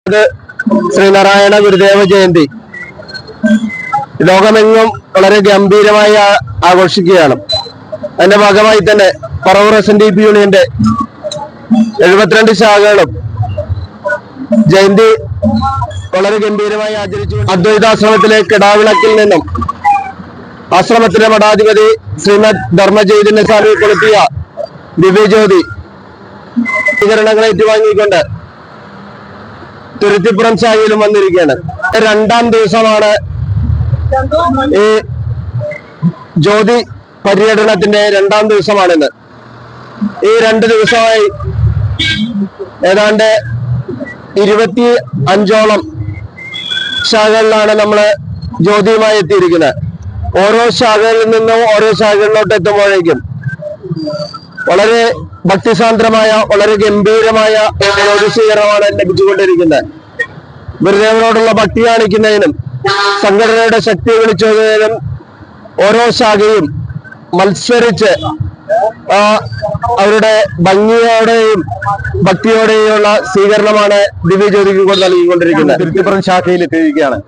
ശ്രീനാരായണ ഗുരുദേവ ജയന്തി ലോകമെങ്ങും വളരെ ഗംഭീരമായി ആഘോഷിക്കുകയാണ്. അതിന്റെ ഭാഗമായി തന്നെ പറവൂർ SNDP യൂണിയന്റെ 72 ശാഖകളും ജയന്തി വളരെ ഗംഭീരമായി ആചരിച്ചു. അദ്വൈതാശ്രമത്തിലെ കിടാവിളക്കിൽ നിന്നും ആശ്രമത്തിലെ മഠാധിപതി ശ്രീമദ് ധർമ്മചൈതന്യ സ്വാമി കൊളുത്തിയ ദിവ്യജ്യോതി സ്വീകരണങ്ങൾ ഏറ്റുവാങ്ങിക്കൊണ്ട് തുരുത്തിപ്പുറം ശാഖയിലും വന്നിരിക്കുകയാണ്. രണ്ടാം ദിവസമാണ് ഈ ജ്യോതി പര്യടനത്തിന്റെ രണ്ടാം ദിവസമാണിന്ന്. ഈ 2 ദിവസമായി ഏതാണ്ട് 25ഓളം ശാഖകളിലാണ് നമ്മള് ജ്യോതിയുമായി എത്തിയിരിക്കുന്നത്. ഓരോ ശാഖകളിൽ നിന്നും ഓരോ ശാഖകളിലോട്ട് എത്തുമ്പോഴേക്കും വളരെ ഭക്തിസാന്ദ്രമായ വളരെ ഗംഭീരമായ ജ്യോതി സ്വീകരണമാണ് ലഭിച്ചുകൊണ്ടിരിക്കുന്നത്. ഗുരുദേവനോടുള്ള ഭക്തി കാണിക്കുന്നതിനും സംഘടനയുടെ ശക്തി വിളിച്ചതിനും ഓരോ ശാഖയും മത്സരിച്ച് അവരുടെ ഭംഗിയോടെയും ഭക്തിയോടെയുള്ള സ്വീകരണമാണ് ദിവ്യജ്യോതിക്ക് കൊണ്ട് നൽകിക്കൊണ്ടിരിക്കുന്നത്. തിരുത്തിപ്പുറം ശാഖയിൽ എത്തിയിരിക്കുകയാണ്.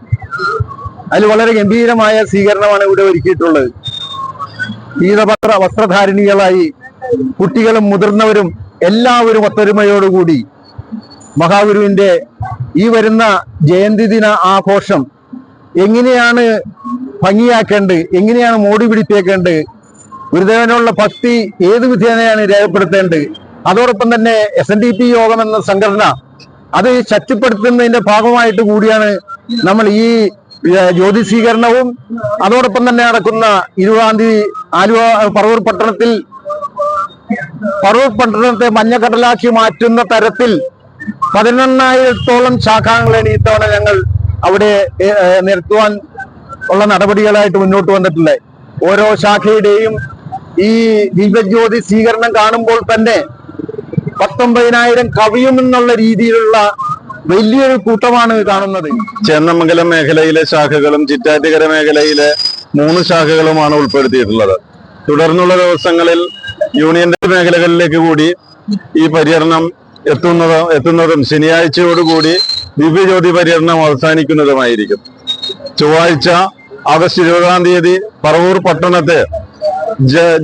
അതിൽ വളരെ ഗംഭീരമായ സ്വീകരണമാണ് ഇവിടെ ഒരുക്കിയിട്ടുള്ളത്. പീതപത്ര വസ്ത്രധാരിണികളായി കുട്ടികളും മുതിർന്നവരും എല്ലാവരും ഒത്തൊരുമയോടുകൂടി മഹാഗുരുവിന്റെ ഈ വരുന്ന ജയന്തി ദിന ആഘോഷം എങ്ങനെയാണ് ഭംഗിയാക്കേണ്ടത്, എങ്ങനെയാണ് മോടി പിടിപ്പിക്കേണ്ടത്, ഗുരുദേവനുള്ള ഭക്തി ഏത് വിധേനയാണ് രേഖപ്പെടുത്തേണ്ടത്, അതോടൊപ്പം തന്നെ SNDP യോഗം എന്ന സംഘടന അത് ശക്തിപ്പെടുത്തുന്നതിന്റെ ഭാഗമായിട്ട് കൂടിയാണ് നമ്മൾ ഈ ജ്യോതി സ്വീകരണവും അതോടൊപ്പം തന്നെ നടക്കുന്ന 20-ാം തീയതി ആലുവ പറവൂർ പട്ടണത്തെ മഞ്ഞക്കടലാക്കി മാറ്റുന്ന തരത്തിൽ 11,000-ഓളം ശാഖാംഗങ്ങളാണ് ഇത്തവണ ഞങ്ങൾ അവിടെ നിരത്തുവാൻ ഉള്ള നടപടികളായിട്ട് മുന്നോട്ട് വന്നിട്ടുള്ളത്. ഓരോ ശാഖയുടെയും ഈ ദിവ്യജ്യോതി സ്വീകരണം കാണുമ്പോൾ തന്നെ 19,000 കവിയുമെന്നുള്ള രീതിയിലുള്ള വലിയൊരു കൂട്ടമാണ് കാണുന്നത്. ചേന്നമംഗലം മേഖലയിലെ ശാഖകളും ചിറ്റാറ്റുകര മേഖലയിലെ 3 ശാഖകളുമാണ് ഉൾപ്പെടുത്തിയിട്ടുള്ളത്. തുടർന്നുള്ള ദിവസങ്ങളിൽ യൂണിയന്റെ മേഖലകളിലേക്ക് കൂടി ഈ പര്യടനം എത്തുന്നതും ശനിയാഴ്ചയോടുകൂടി ദിവ്യജ്യോതി പര്യടനം അവസാനിക്കുന്നതുമായിരിക്കും. ചൊവ്വാഴ്ച ആഗസ്റ്റ് 20-ാം തീയതി പറവൂർ പട്ടണത്തെ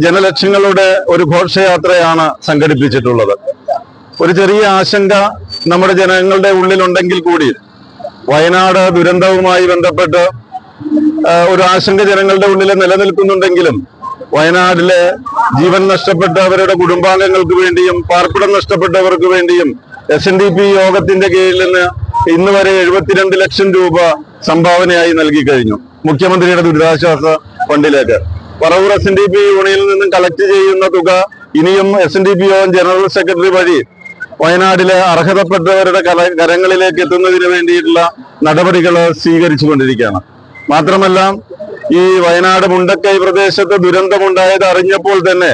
ജനലക്ഷങ്ങളുടെ ഒരു ഘോഷയാത്രയാണ് സംഘടിപ്പിച്ചിട്ടുള്ളത്. ഒരു ചെറിയ ആശങ്ക നമ്മുടെ ജനങ്ങളുടെ ഉള്ളിലുണ്ടെങ്കിൽ കൂടി വയനാട് ദുരന്തവുമായി ബന്ധപ്പെട്ട് ഒരു ആശങ്ക ജനങ്ങളുടെ ഉള്ളിൽ നിലനിൽക്കുന്നുണ്ടെങ്കിലും വയനാട്ടിലെ ജീവൻ നഷ്ടപ്പെട്ടവരുടെ കുടുംബാംഗങ്ങൾക്ക് വേണ്ടിയും പാർപ്പിടം നഷ്ടപ്പെട്ടവർക്ക് വേണ്ടിയും SNDP യോഗത്തിന്റെ കീഴിൽ നിന്ന് ഇന്ന് വരെ 72 ലക്ഷം രൂപ സംഭാവനയായി നൽകി കഴിഞ്ഞു മുഖ്യമന്ത്രിയുടെ ദുരിതാശ്വാസ ഫണ്ടിലേക്ക്. പറവൂർ SNDP യൂണിയനിൽ നിന്നും കളക്ട് ചെയ്യുന്ന തുക ഇനിയും SNDP യോഗം ജനറൽ സെക്രട്ടറി വഴി വയനാട്ടിലെ അർഹതപ്പെട്ടവരുടെ കരങ്ങളിലേക്ക് എത്തുന്നതിന് വേണ്ടിയിട്ടുള്ള നടപടികൾ സ്വീകരിച്ചുകൊണ്ടിരിക്കുകയാണ്. മാത്രമല്ല, ഈ വയനാട് മുണ്ടക്കൈ പ്രദേശത്ത് ദുരന്തമുണ്ടായത് അറിഞ്ഞപ്പോൾ തന്നെ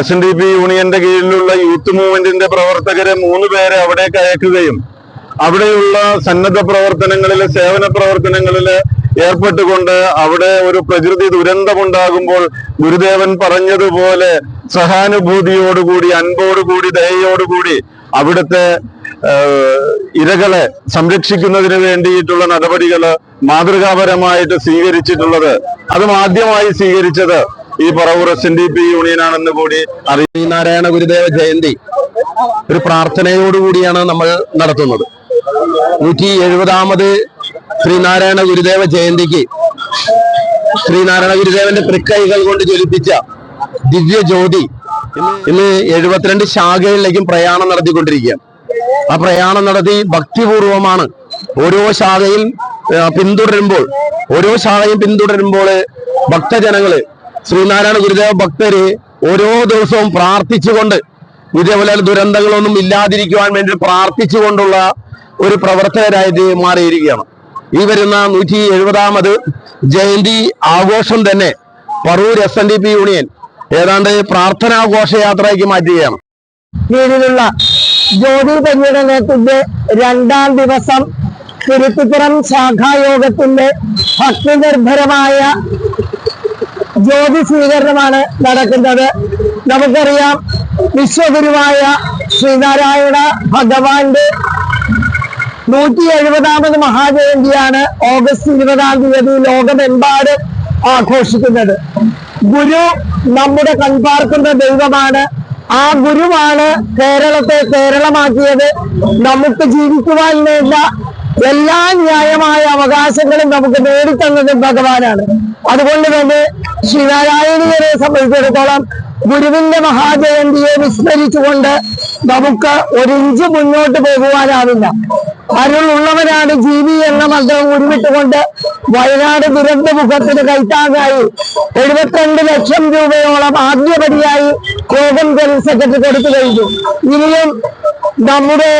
SNDP യൂണിയന്റെ കീഴിലുള്ള യൂത്ത് മൂവ്മെന്റിന്റെ പ്രവർത്തകരെ 3 പേരെ അവിടേക്ക് അയക്കുകയും അവിടെയുള്ള സന്നദ്ധ പ്രവർത്തനങ്ങളിലെ സേവന പ്രവർത്തനങ്ങളില് ഏർപ്പെട്ടുകൊണ്ട് അവിടെ ഒരു പ്രകൃതി ദുരന്തമുണ്ടാകുമ്പോൾ ഗുരുദേവൻ പറഞ്ഞതുപോലെ സഹാനുഭൂതിയോടുകൂടി അൻപോടുകൂടി ദയയോടുകൂടി അവിടുത്തെ ഇരകളെ സംരക്ഷിക്കുന്നതിന് വേണ്ടിയിട്ടുള്ള നടപടികൾ മാതൃകാപരമായിട്ട് സ്വീകരിച്ചിട്ടുള്ളത്. അതും ആദ്യമായി സ്വീകരിച്ചത് ഈ പറവൂർ SNDP യൂണിയനാണെന്ന് കൂടി അറിയാം. നാരായണ ഗുരുദേവ ജയന്തി ഒരു പ്രാർത്ഥനയോടുകൂടിയാണ് നമ്മൾ നടത്തുന്നത്. 170ാമത് ശ്രീനാരായണ ഗുരുദേവ ജയന്തിക്ക് ശ്രീനാരായണ ഗുരുദേവന്റെ തൃക്കൈകൾ കൊണ്ട് ജ്വലിപ്പിച്ച ദിവ്യ ജ്യോതി ഇന്ന് 72 ശാഖകളിലേക്കും പ്രയാണം നടത്തിക്കൊണ്ടിരിക്കുകയാണ്. ആ പ്രയാണം നടത്തി ഭക്തിപൂർവമാണ് ഓരോ ശാഖയും പിന്തുടരുമ്പോൾ ഭക്തജനങ്ങള് ശ്രീനാരായണ ഗുരുദേവ ഭക്തര് ഓരോ ദിവസവും പ്രാർത്ഥിച്ചുകൊണ്ട് ഇതേപോലെ ദുരന്തങ്ങളൊന്നും ഇല്ലാതിരിക്കുവാൻ വേണ്ടി പ്രാർത്ഥിച്ചുകൊണ്ടുള്ള ഒരു പ്രവർത്തകരായിട്ട് മാറിയിരിക്കുകയാണ്. ഈ വരുന്ന 170ാമത് ജയന്തി ആഘോഷം തന്നെ പറവൂർ SNDP യൂണിയൻ ഏതാണ്ട് പ്രാർത്ഥനാ ഘോഷയാത്രയ്ക്ക് മാറ്റുകയാണ്. കീഴിലുള്ള ജ്യോതി പര്യടനത്തിന്റെ 2ാം ദിവസം തിരുത്തിപ്പുറം ശാഖായോഗത്തിന്റെ ഭക്തിനിർഭരമായ ജ്യോതി സ്വീകരണമാണ് നടക്കുന്നത്. നമുക്കറിയാം, വിശ്വഗുരുവായ ശ്രീനാരായണ ഭഗവാന്റെ 170ാമത് മഹാജയന്തിയാണ് ഓഗസ്റ്റ് 20-ാം തീയതി ലോകമെമ്പാടും ആഘോഷിക്കുന്നത്. ഗുരു നമ്മുടെ കൺപാർക്കുന്ന ദൈവമാണ്. ആ ഗുരുവാണ് കേരളത്തെ കേരളമാക്കിയത്. നമുക്ക് ജീവിക്കുവാൻ വേണ്ട എല്ലാ ന്യായമായ അവകാശങ്ങളും നമുക്ക് നേടിത്തന്നത് ഭഗവാനാണ്. അതുകൊണ്ട് തന്നെ ശ്രീനാരായണീയരെ സംബന്ധിച്ചിടത്തോളം ഗുരുവിന്റെ മഹാജയന്തിയെ വിസ്മരിച്ചുകൊണ്ട് നമുക്ക് ഒരിഞ്ച് മുന്നോട്ട് പോകുവാനാവില്ല. അരുളുള്ളവനാണ് ജീവി എന്ന മന്ത്രം ഉരുവിട്ടുകൊണ്ട് വയനാട് ദുരന്തമുഖത്തിന് കൈത്താങ്ങായി 72 ലക്ഷം രൂപയോളം ആദ്യപടിയായി യോഗം ജനറൽ സെക്രട്ടറി കൊടുത്തു കഴിഞ്ഞു. ഇനിയും നമ്മുടെ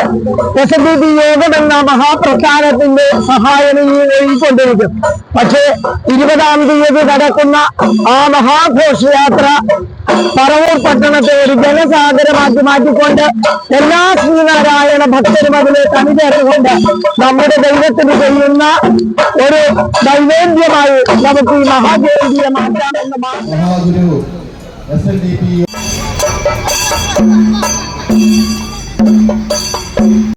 SNDP യോഗം എന്ന മഹാപ്രസ്ഥാനത്തിന്റെ സഹായം ഇനി ഒഴുകിക്കൊണ്ടിരിക്കും. പക്ഷേ 20-ാം തീയതി നടക്കുന്ന ആ മഹാഘോഷയാത്ര പറവൂർ പട്ടണത്തെ ഒരു ജനസാഗരമാക്കി മാറ്റിക്കൊണ്ട് എല്ലാ ശ്രീനാരായണ ഭക്തരും അതിലേക്ക് അണിചേർന്നുകൊണ്ട് നമ്മുടെ ദൈവത്തിന് ചെയ്യുന്ന ഒരു നൈവേദ്യമായി നമുക്ക് ഈ മഹാജയന്തിയെ മാറ്റാമെന്ന് മഹാഗുരു SNDP